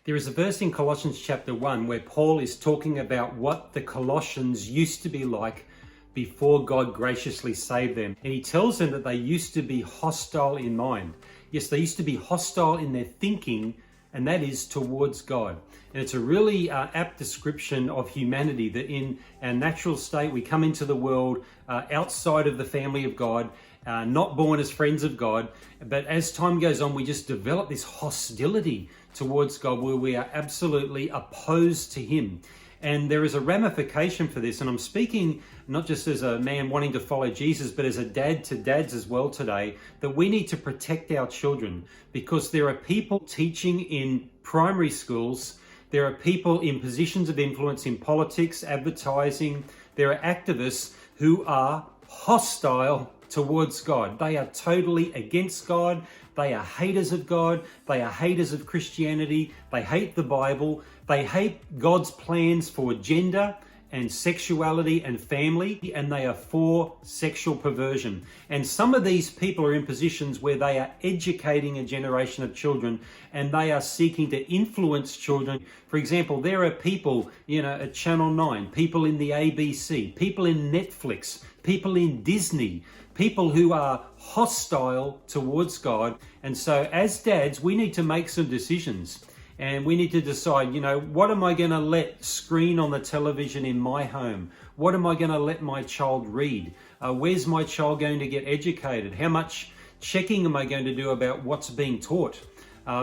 There is a verse in Colossians chapter 1 where Paul is talking about what the Colossians used to be like before God graciously saved them. And he tells them that they used to be hostile in mind. Yes, they used to be hostile in their thinking, and that is towards God. And it's a really apt description of humanity, that in our natural state, we come into the world outside of the family of God, not born as friends of God. But as time goes on, we just develop this hostility towards God where we are absolutely opposed to Him. And there is a ramification for this. And I'm speaking not just as a man wanting to follow Jesus, but as a dad to dads as well today, that we need to protect our children, because there are people teaching in primary schools. There are people in positions of influence in politics, advertising. There are activists who are hostile towards God. They are totally against God. They are haters of God. They are haters of Christianity. They hate the Bible. They hate God's plans for gender and sexuality and family, and they are for sexual perversion. And some of these people are in positions where they are educating a generation of children, and they are seeking to influence children. For example, there are people, at Channel 9, people in the ABC, people in Netflix, people in Disney, people who are hostile towards God. And so as dads, we need to make some decisions. And we need to decide, what am I going to let screen on the television in my home? What am I going to let my child read? Where's my child going to get educated? How much checking am I going to do about what's being taught?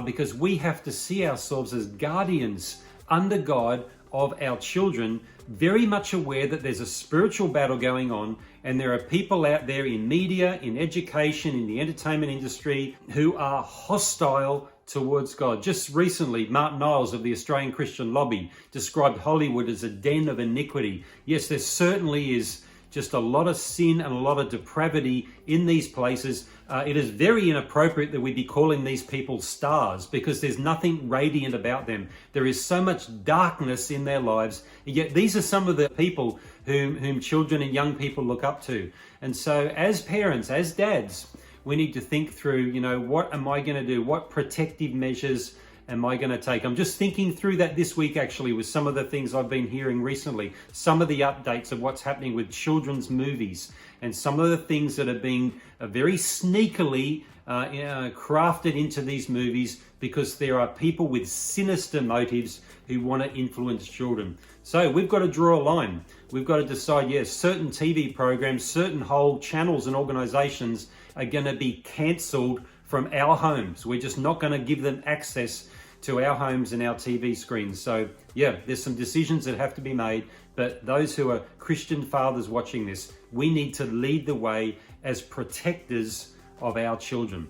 Because we have to see ourselves as guardians under God of our children, very much aware that there's a spiritual battle going on, and there are people out there in media, in education, in the entertainment industry who are hostile towards God. Just recently, Martin Niles of the Australian Christian Lobby described Hollywood as a den of iniquity. Yes, there certainly is just a lot of sin and a lot of depravity in these places. It is very inappropriate that we be calling these people stars, because there's nothing radiant about them. There is so much darkness in their lives, and yet these are some of the people whom children and young people look up to. And so as parents, as dads, we need to think through, what am I going to do? What protective measures am I going to take? I'm just thinking through that this week, actually, with some of the things I've been hearing recently, some of the updates of what's happening with children's movies, and some of the things that are being very sneakily crafted into these movies, because there are people with sinister motives who want to influence children. So we've got to draw a line. We've got to decide, yes, certain TV programs, certain whole channels and organizations are going to be cancelled from our homes. We're just not going to give them access to our homes and our TV screens. So yeah, there's some decisions that have to be made, but those who are Christian fathers watching this, we need to lead the way as protectors of our children.